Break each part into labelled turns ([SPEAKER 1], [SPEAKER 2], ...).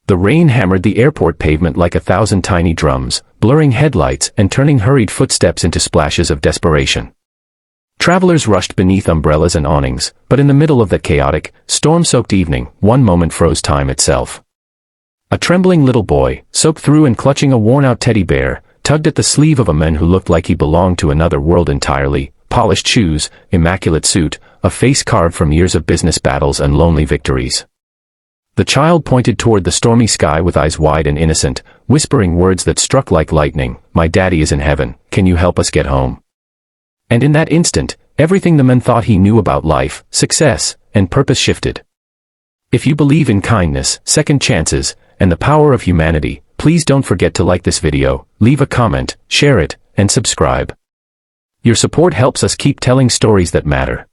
[SPEAKER 1] The rain hammered the airport pavement like 1,000 tiny drums, blurring headlights and turning hurried footsteps into splashes of desperation. Travelers rushed beneath umbrellas and awnings, but in the middle of that chaotic, storm-soaked evening, one moment froze time itself. A trembling little boy, soaked through and clutching a worn-out teddy bear, tugged at the sleeve of a man who looked like he belonged to another world entirely. Polished shoes, immaculate suit, a face carved from years of business battles and lonely victories. The child pointed toward the stormy sky with eyes wide and innocent, whispering words that struck like lightning. "My daddy is in heaven, can you help us get home?" And in that instant, everything the man thought he knew about life, success, and purpose shifted. If you believe in kindness, second chances, and the power of humanity, please don't forget to like this video, leave a comment, share it, and subscribe. Your support helps us keep telling stories that matter.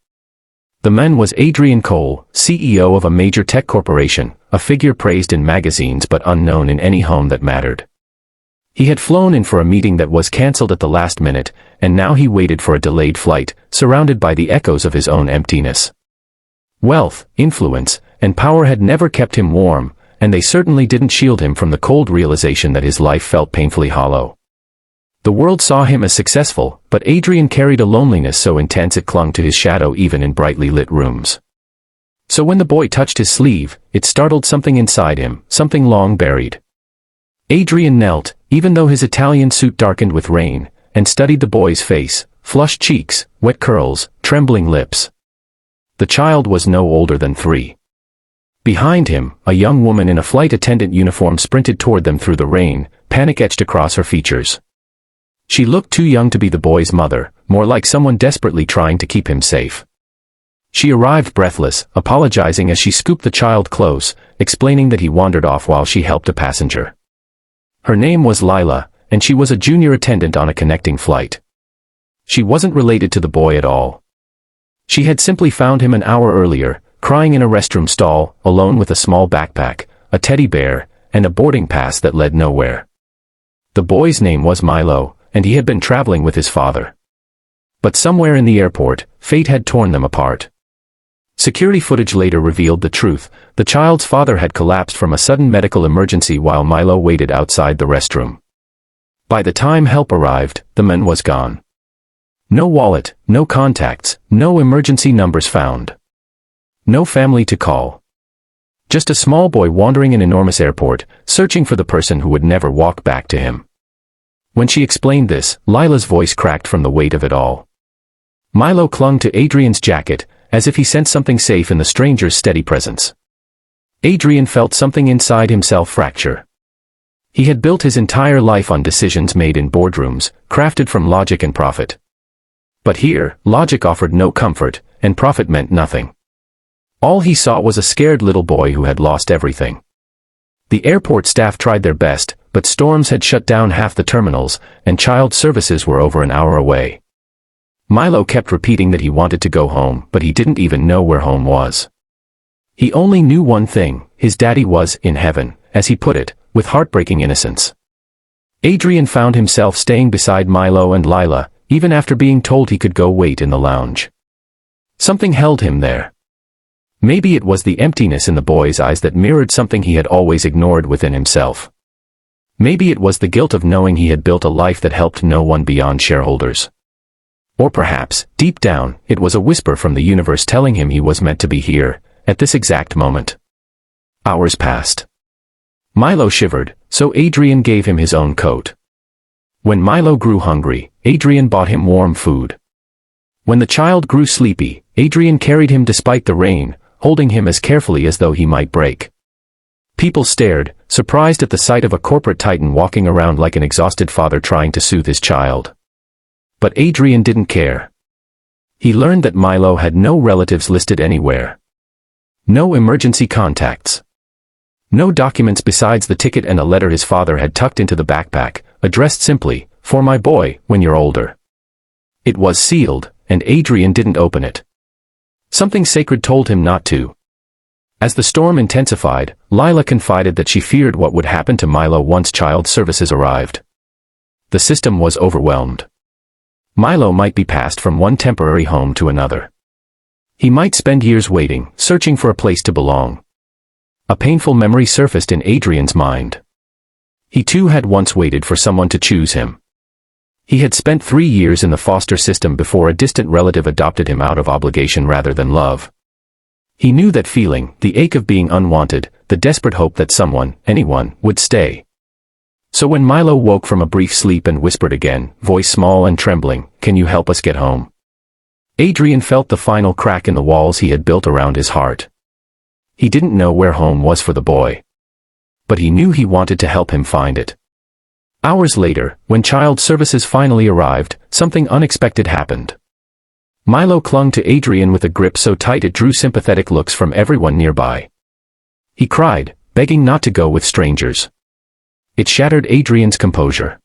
[SPEAKER 1] The man was Adrian Cole, CEO of a major tech corporation, a figure praised in magazines but unknown in any home that mattered. He had flown in for a meeting that was cancelled at the last minute, and now he waited for a delayed flight, surrounded by the echoes of his own emptiness. Wealth, influence, and power had never kept him warm, and they certainly didn't shield him from the cold realization that his life felt painfully hollow. The world saw him as successful, but Adrian carried a loneliness so intense it clung to his shadow even in brightly lit rooms. So when the boy touched his sleeve, it startled something inside him, something long buried. Adrian knelt, even though his Italian suit darkened with rain, and studied the boy's face, flushed cheeks, wet curls, trembling lips. The child was no older than 3. Behind him, a young woman in a flight attendant uniform sprinted toward them through the rain, panic etched across her features. She looked too young to be the boy's mother, more like someone desperately trying to keep him safe. She arrived breathless, apologizing as she scooped the child close, explaining that he wandered off while she helped a passenger. Her name was Lila, and she was a junior attendant on a connecting flight. She wasn't related to the boy at all. She had simply found him an hour earlier, crying in a restroom stall, alone with a small backpack, a teddy bear, and a boarding pass that led nowhere. The boy's name was Milo, and he had been traveling with his father. But somewhere in the airport, fate had torn them apart. Security footage later revealed the truth. The child's father had collapsed from a sudden medical emergency while Milo waited outside the restroom. By the time help arrived, the man was gone. No wallet, no contacts, no emergency numbers found. No family to call. Just a small boy wandering an enormous airport, searching for the person who would never walk back to him. When she explained this, Lila's voice cracked from the weight of it all. Milo clung to Adrian's jacket, as if he sensed something safe in the stranger's steady presence. Adrian felt something inside himself fracture. He had built his entire life on decisions made in boardrooms, crafted from logic and profit. But here, logic offered no comfort, and profit meant nothing. All he saw was a scared little boy who had lost everything. The airport staff tried their best, but storms had shut down half the terminals, and child services were over an hour away. Milo kept repeating that he wanted to go home, but he didn't even know where home was. He only knew one thing: his daddy was in heaven, as he put it, with heartbreaking innocence. Adrian found himself staying beside Milo and Lila, even after being told he could go wait in the lounge. Something held him there. Maybe it was the emptiness in the boy's eyes that mirrored something he had always ignored within himself. Maybe it was the guilt of knowing he had built a life that helped no one beyond shareholders. Or perhaps, deep down, it was a whisper from the universe telling him he was meant to be here, at this exact moment. Hours passed. Milo shivered, so Adrian gave him his own coat. When Milo grew hungry, Adrian bought him warm food. When the child grew sleepy, Adrian carried him despite the rain, holding him as carefully as though he might break. People stared, surprised at the sight of a corporate titan walking around like an exhausted father trying to soothe his child. But Adrian didn't care. He learned that Milo had no relatives listed anywhere. No emergency contacts. No documents besides the ticket and a letter his father had tucked into the backpack, addressed simply, "For my boy, when you're older." It was sealed, and Adrian didn't open it. Something sacred told him not to. As the storm intensified, Lila confided that she feared what would happen to Milo once child services arrived. The system was overwhelmed. Milo might be passed from one temporary home to another. He might spend years waiting, searching for a place to belong. A painful memory surfaced in Adrian's mind. He too had once waited for someone to choose him. He had spent 3 years in the foster system before a distant relative adopted him out of obligation rather than love. He knew that feeling, the ache of being unwanted, the desperate hope that someone, anyone, would stay. So when Milo woke from a brief sleep and whispered again, voice small and trembling, "Can you help us get home?" Adrian felt the final crack in the walls he had built around his heart. He didn't know where home was for the boy. But he knew he wanted to help him find it. Hours later, when child services finally arrived, something unexpected happened. Milo clung to Adrian with a grip so tight it drew sympathetic looks from everyone nearby. He cried, begging not to go with strangers. It shattered Adrian's composure.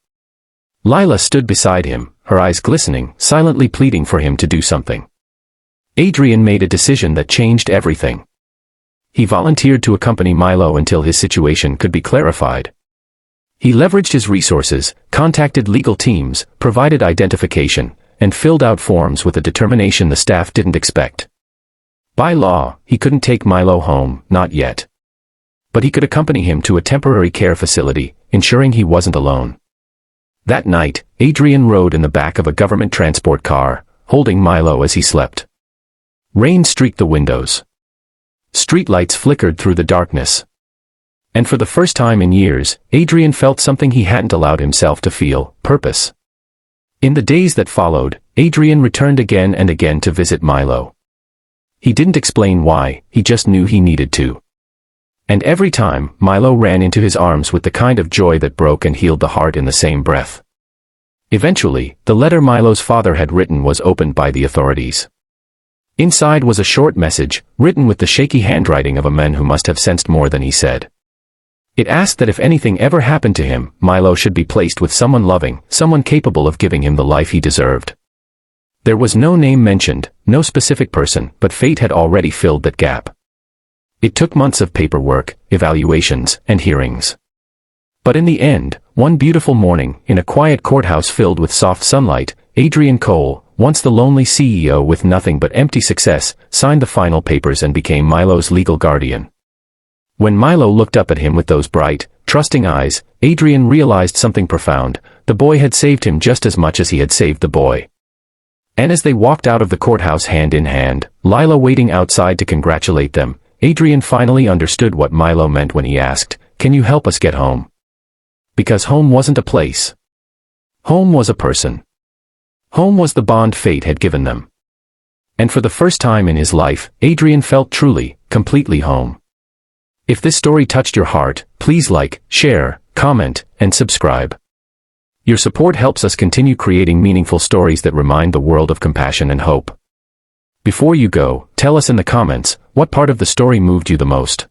[SPEAKER 1] Lila stood beside him, her eyes glistening, silently pleading for him to do something. Adrian made a decision that changed everything. He volunteered to accompany Milo until his situation could be clarified. He leveraged his resources, contacted legal teams, provided identification, and filled out forms with a determination the staff didn't expect. By law, he couldn't take Milo home, not yet. But he could accompany him to a temporary care facility, ensuring he wasn't alone. That night, Adrian rode in the back of a government transport car, holding Milo as he slept. Rain streaked the windows. Streetlights flickered through the darkness. And for the first time in years, Adrian felt something he hadn't allowed himself to feel: purpose. In the days that followed, Adrian returned again and again to visit Milo. He didn't explain why, he just knew he needed to. And every time, Milo ran into his arms with the kind of joy that broke and healed the heart in the same breath. Eventually, the letter Milo's father had written was opened by the authorities. Inside was a short message, written with the shaky handwriting of a man who must have sensed more than he said. It asked that if anything ever happened to him, Milo should be placed with someone loving, someone capable of giving him the life he deserved. There was no name mentioned, no specific person, but fate had already filled that gap. It took months of paperwork, evaluations, and hearings. But in the end, one beautiful morning, in a quiet courthouse filled with soft sunlight, Adrian Cole, once the lonely CEO with nothing but empty success, signed the final papers and became Milo's legal guardian. When Milo looked up at him with those bright, trusting eyes, Adrian realized something profound: the boy had saved him just as much as he had saved the boy. And as they walked out of the courthouse hand in hand, Lila waiting outside to congratulate them, Adrian finally understood what Milo meant when he asked, "Can you help us get home?" Because home wasn't a place. Home was a person. Home was the bond fate had given them. And for the first time in his life, Adrian felt truly, completely home. If this story touched your heart, please like, share, comment, and subscribe. Your support helps us continue creating meaningful stories that remind the world of compassion and hope. Before you go, tell us in the comments, what part of the story moved you the most?